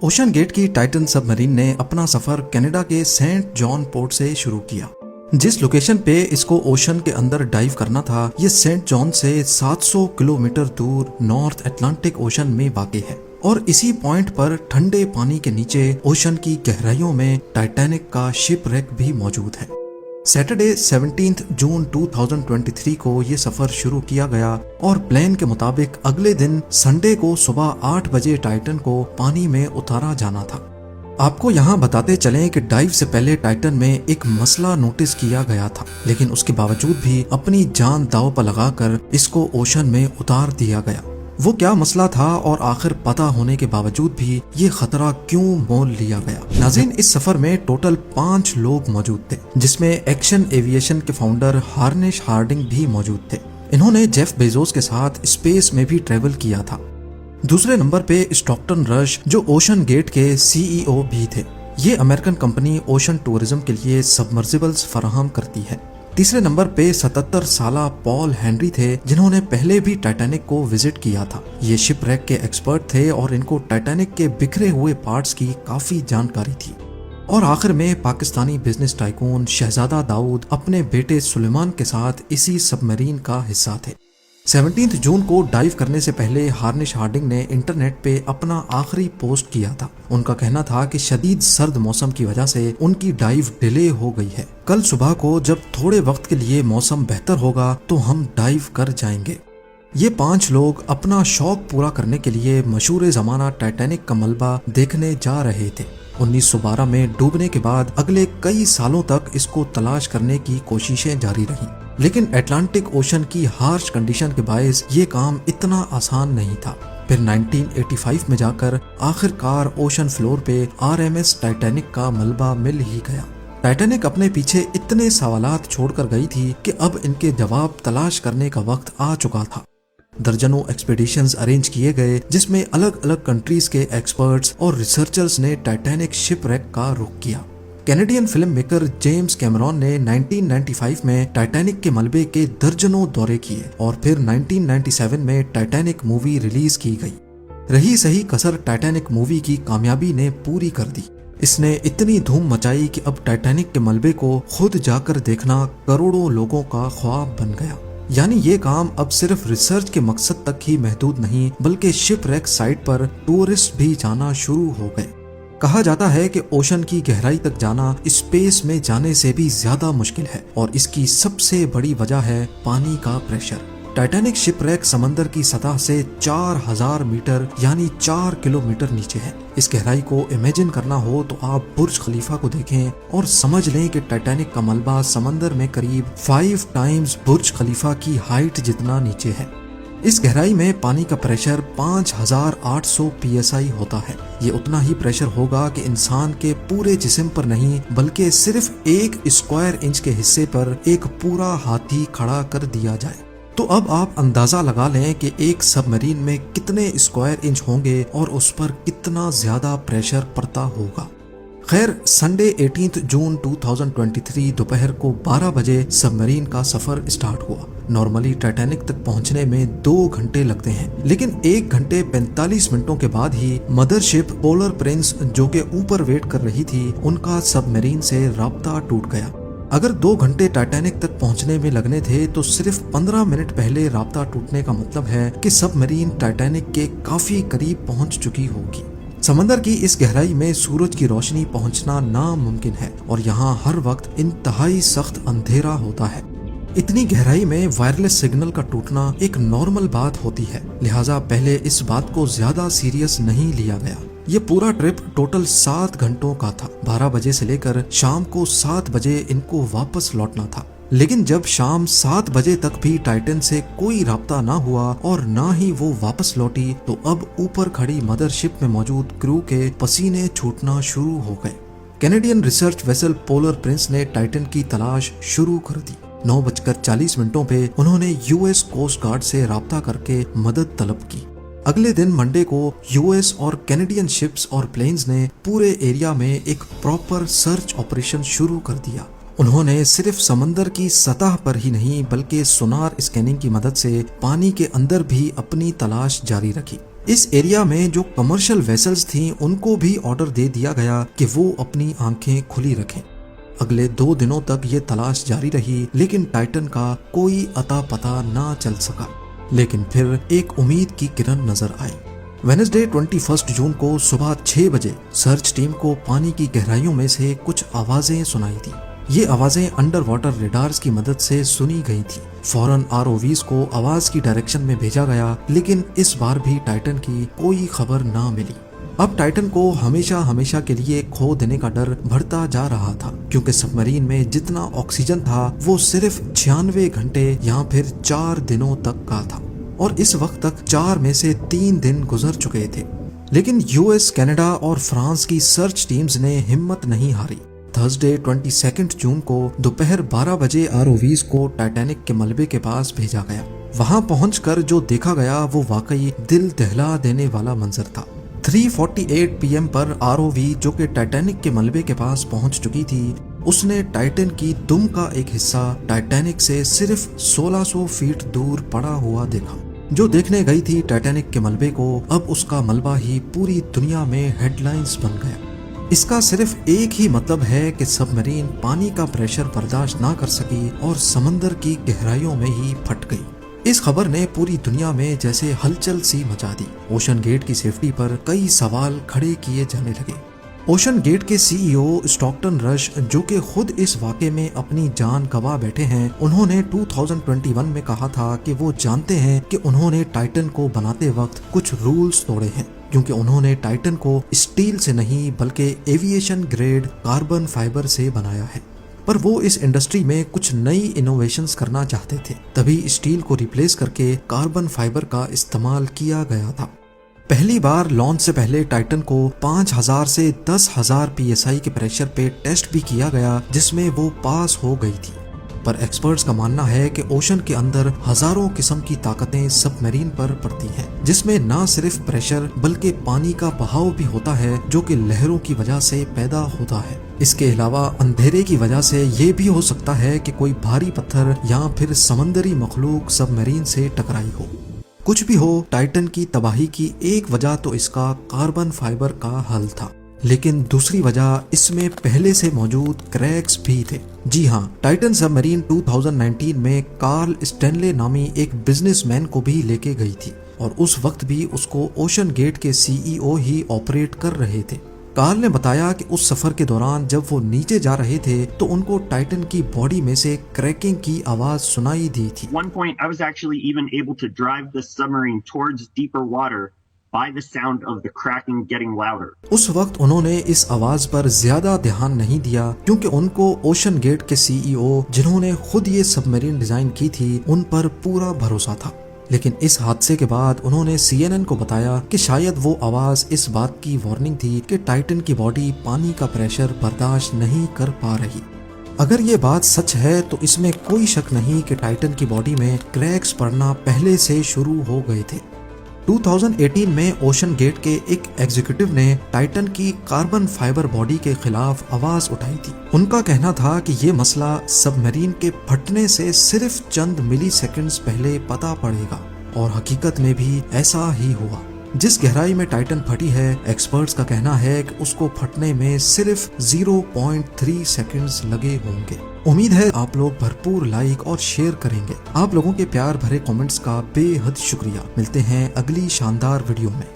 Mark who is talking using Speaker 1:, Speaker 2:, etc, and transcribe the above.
Speaker 1: Ocean gate की Titan submarine ने अपना सफर कनाडा के सेंट जॉन पोर्ट से शुरू किया। जिस लोकेशन पे इसको ओशन के अंदर डाइव करना था, ये सेंट जॉन से 700 किलोमीटर दूर नॉर्थ अटलांटिक ओशन में वाक़ है और इसी पॉइंट पर ठंडे पानी के नीचे ओशन की गहराइयों में टाइटैनिक का शिप रेक भी मौजूद है। सैटरडे 17 जून 2023 को ये सफर शुरू किया गया और प्लान के मुताबिक अगले दिन संडे को सुबह 8 बजे टाइटन को पानी में उतारा जाना था। आपको यहाँ बताते चलें कि डाइव से पहले टाइटन में एक मसला नोटिस किया गया था, लेकिन उसके बावजूद भी अपनी जान दांव पर लगाकर इसको ओशन में उतार दिया गया। वो क्या मसला था और आखिर पता होने के बावजूद भी ये खतरा क्यों मोल लिया गया। नाज़रीन, इस सफर में टोटल 5 लोग मौजूद थे, जिसमें एक्शन एविएशन के फाउंडर हार्निश हार्डिंग भी मौजूद थे। इन्होंने जेफ बेजोस के साथ स्पेस में भी ट्रेवल किया था। दूसरे नंबर पे स्टॉकटन रश, जो ओशन गेट के सीईओ भी थे। ये अमेरिकन कंपनी ओशन टूरिज्म के लिए सबमर्सिबल्स फराहम करती है। तीसरे नंबर पे 77 साला पॉल हेनरी थे, जिन्होंने पहले भी टाइटैनिक को विजिट किया था। ये शिप रेक के एक्सपर्ट थे और इनको टाइटैनिक के बिखरे हुए पार्ट्स की काफी जानकारी थी। और आखिर में पाकिस्तानी बिजनेस टाइकून शहजादा दाऊद अपने बेटे सुलेमान के साथ इसी सबमरीन का हिस्सा थे। 17 जून को डाइव करने से पहले हार्निश हार्डिंग ने इंटरनेट पे अपना आखिरी पोस्ट किया था। उनका कहना था कि शदीद सर्द मौसम की वजह से उनकी डाइव डिले हो गई है। कल सुबह को जब थोड़े वक्त के लिए मौसम बेहतर होगा तो हम डाइव कर जाएंगे। ये 5 लोग अपना शौक पूरा करने के लिए मशहूर जमाना टाइटैनिक का मलबा देखने जा रहे थे। 1912 में डूबने के बाद अगले कई सालों तक इसको तलाश करने की कोशिशें जारी रहीं, लेकिन अटलांटिक ओशन की हार्श कंडीशन के बायस ये काम इतना आसान नहीं था। फिर 1985 में जाकर आखिरकार ओशन फ्लोर पे आरएमएस टाइटैनिक का मलबा मिल ही गया। टाइटैनिक अपने पीछे इतने सवालात छोड़कर गई थी कि अब इनके जवाब तलाश करने का वक्त आ चुका था। दर्जनों एक्सपीडिशंस अरेंज किए गए, जिसमें अलग अलग कंट्रीज के एक्सपर्ट्स और रिसर्चर्स ने टाइटैनिक शिप रेक का रुख किया। Canadian film maker James Cameron ने 1995 में टाइटैनिक के मलबे के दर्जनों दौरे किए और फिर 1997 में टाइटैनिक मूवी रिलीज की गई। रही सही कसर टाइटैनिक मूवी की कामयाबी ने पूरी कर दी। इसने इतनी धूम मचाई कि अब टाइटैनिक के मलबे को खुद जाकर देखना करोड़ों लोगों का ख्वाब बन गया। यानी ये काम अब सिर्फ रिसर्च के मकसद तक ही महदूद नहीं, बल्कि शिप रेक साइट पर टूरिस्ट भी जाना शुरू हो गए। कहा जाता है कि ओशन की गहराई तक जाना स्पेस में जाने से भी ज्यादा मुश्किल है और इसकी सबसे बड़ी वजह है पानी का प्रेशर। टाइटैनिक शिप रेक समंदर की सतह से 4000 मीटर यानी 4 किलोमीटर नीचे है। इस गहराई को इमेजिन करना हो तो आप बुर्ज खलीफा को देखें और समझ लें कि टाइटैनिक का मलबा समंदर में करीब 5 टाइम्स बुर्ज खलीफा की हाइट जितना नीचे है। इस गहराई में पानी का प्रेशर 5800 psi होता है। ये उतना ही प्रेशर होगा कि इंसान के पूरे जिस्म पर नहीं, बल्कि सिर्फ 1 स्क्वायर इंच के हिस्से पर एक पूरा हाथी खड़ा कर दिया जाए। तो अब आप अंदाजा लगा लें कि एक सबमरीन में कितने स्क्वायर इंच होंगे और उस पर कितना ज्यादा प्रेशर पड़ता होगा। खैर, संडे 18 जून 2023 दोपहर को 12 बजे सबमरीन का सफर स्टार्ट हुआ। नॉर्मली टाइटैनिक तक पहुंचने में 2 घंटे लगते हैं, लेकिन 1 घंटे 45 मिनटों के बाद ही मदरशिप पोलर प्रिंस, जो के ऊपर वेट कर रही थी, उनका सबमरीन से राब्ता टूट गया। अगर 2 घंटे टाइटैनिक तक पहुंचने में लगने थे तो सिर्फ 15 मिनट पहले राब्ता टूटने का मतलब है कि सबमरीन टाइटैनिक के काफी करीब पहुंच चुकी होगी। समंदर की इस गहराई में सूरज की रोशनी पहुंचना नामुमकिन है और यहाँ हर वक्त इंतहाई सख्त अंधेरा होता है। इतनी गहराई में वायरलेस सिग्नल का टूटना एक नॉर्मल बात होती है, लिहाजा पहले इस बात को ज्यादा सीरियस नहीं लिया गया। ये पूरा ट्रिप टोटल 7 घंटों का था। 12 बजे से लेकर शाम को 7 बजे इनको वापस लौटना था, लेकिन जब शाम 7 बजे तक भी टाइटन से कोई राब्ता ना हुआ और ना ही वो वापस लौटी, तो अब ऊपर खड़ी मदरशिप में मौजूद क्रू के पसीने छूटना शुरू हो गए। Canadian research vessel polar Prince ने टाइटन की तलाश शुरू कर दी। 9:40 पे उन्होंने यूएस कोस्ट गार्ड से राब्ता करके मदद तलब की। अगले दिन मंडे को यूएस और कैनेडियन शिप्स और प्लेन्स ने पूरे एरिया में एक प्रॉपर सर्च ऑपरेशन शुरू कर दिया। उन्होंने सिर्फ समंदर की सतह पर ही नहीं, बल्कि सोनार स्कैनिंग की मदद से पानी के अंदर भी अपनी तलाश जारी रखी। इस एरिया में जो कमर्शियल वेसल्स थी उनको भी ऑर्डर दे दिया गया कि वो अपनी आंखें खुली रखें। अगले 2 दिनों तक ये तलाश जारी रही, लेकिन टाइटन का कोई अता पता ना चल सका। लेकिन फिर एक उम्मीद की किरण नजर आई। वेडनेसडे 21 जून को सुबह 6 बजे सर्च टीम को पानी की गहराइयों में से कुछ आवाजें सुनाई दी। ये आवाजें अंडर वाटर रेडार्स की मदद से सुनी गई थी। फौरन आरओवीज को आवाज की डायरेक्शन में भेजा गया, लेकिन इस बार भी टाइटन की कोई खबर ना मिली। अब टाइटन को हमेशा हमेशा के लिए खो देने का डर बढ़ता जा रहा था, क्योंकि सबमरीन में जितना ऑक्सीजन था वो सिर्फ 96 घंटे या फिर 4 दिनों तक का था, और इस वक्त तक 4 में से 3 दिन गुजर चुके थे। लेकिन यूएस, कनाडा और फ्रांस की सर्च टीम्स ने हिम्मत नहीं हारी। थर्सडे 22 जून को दोपहर 12 बजे आरओवीज को टाइटैनिक के मलबे के पास भेजा गया। वहां पहुंचकर जो देखा गया वो वाकई दिल दहला देने वाला मंजर था। 3:48 PM पर आरओवी, जो कि टाइटैनिक के मलबे के पास पहुंच चुकी थी, उसने टाइटन की दुम का एक हिस्सा टाइटैनिक से सिर्फ 1600 फीट दूर पड़ा हुआ देखा। जो देखने गई थी टाइटैनिक के मलबे को, अब उसका मलबा ही पूरी दुनिया में हेडलाइंस बन गया। इसका सिर्फ एक ही मतलब है कि सबमरीन पानी का प्रेशर बर्दाश्त ना कर सकी और समंदर की गहराइयों में ही फट गई। इस खबर ने पूरी दुनिया में जैसे हलचल सी मचा दी। ओशन गेट की सेफ्टी पर कई सवाल खड़े किए जाने लगे। ओशन गेट के सीईओ स्टॉकटन रश, जो कि खुद इस वाक़े में अपनी जान गंवा बैठे हैं, उन्होंने 2021 में कहा था कि वो जानते हैं कि उन्होंने टाइटन को बनाते वक्त कुछ रूल्स तोड़े हैं, क्योंकि उन्होंने टाइटन को स्टील से नहीं बल्कि एविएशन ग्रेड कार्बन फाइबर से बनाया है। पर वो इस इंडस्ट्री में कुछ नई इनोवेशंस करना चाहते थे, तभी स्टील को रिप्लेस करके कार्बन फाइबर का इस्तेमाल किया गया था। पहली बार लॉन्च से पहले टाइटन को 5000 से 10,000 PSI के प्रेशर पे टेस्ट भी किया गया, जिसमें वो पास हो गई थी। पर एक्सपर्ट्स का मानना है कि ओशन के अंदर हजारों किस्म की ताकतें सबमरीन पर पड़ती हैं, जिसमें ना सिर्फ प्रेशर बल्कि पानी का बहाव भी होता है, जो कि लहरों की वजह से पैदा होता है। इसके अलावा अंधेरे की वजह से ये भी हो सकता है कि कोई भारी पत्थर या फिर समंदरी मखलूक सबमरीन से टकराई हो। कुछ भी हो, टाइटन की तबाही की एक वजह तो इसका कार्बन फाइबर का हल था, लेकिन दूसरी वजह इसमें पहले से मौजूद क्रैक्स भी थे। जी हाँ, टाइटन सबमरीन 2019 में कार्ल स्टैनले नामी एक बिजनेसमैन को भी लेके गई थी, और उस वक्त भी उसको ओशन गेट के सीईओ ही ऑपरेट कर रहे थे। कार्ल ने बताया कि उस सफर के दौरान जब वो नीचे जा रहे थे तो उनको टाइटन की बॉडी में से क्रैकिंग की आवाज सुनाई दी थी।
Speaker 2: One point I was actually even able to drive the submarine towards deeper water by the sound of the cracking getting louder.
Speaker 1: उस वक्त उन्होंने इस आवाज पर ज्यादा ध्यान नहीं दिया, क्योंकि उनको ओशन गेट के सीईओ, जिन्होंने खुद ये सबमरीन डिजाइन की थी, उन पर पूरा भरोसा था। लेकिन इस हादसे के बाद उन्होंने CNN को बताया कि शायद वो आवाज इस बात की वार्निंग थी कि टाइटन की बॉडी पानी का प्रेशर बर्दाश्त नहीं कर पा रही। अगर ये बात सच है तो इसमें कोई शक नहीं कि टाइटन की बॉडी में क्रैक्स पड़ना पहले से शुरू हो गए थे। 2018 में ओशन गेट के एक एग्जीक्यूटिव ने टाइटन की कार्बन फाइबर बॉडी के खिलाफ आवाज उठाई थी। उनका कहना था कि ये मसला सबमरीन के फटने से सिर्फ चंद मिली सेकेंड्स पहले पता पड़ेगा, और हकीकत में भी ऐसा ही हुआ। जिस गहराई में टाइटन फटी है, एक्सपर्ट्स का कहना है कि उसको फटने में सिर्फ 0.3 सेकंड्स लगे होंगे। उम्मीद है आप लोग भरपूर लाइक और शेयर करेंगे। आप लोगों के प्यार भरे कमेंट्स का बेहद शुक्रिया। मिलते हैं अगली शानदार वीडियो में।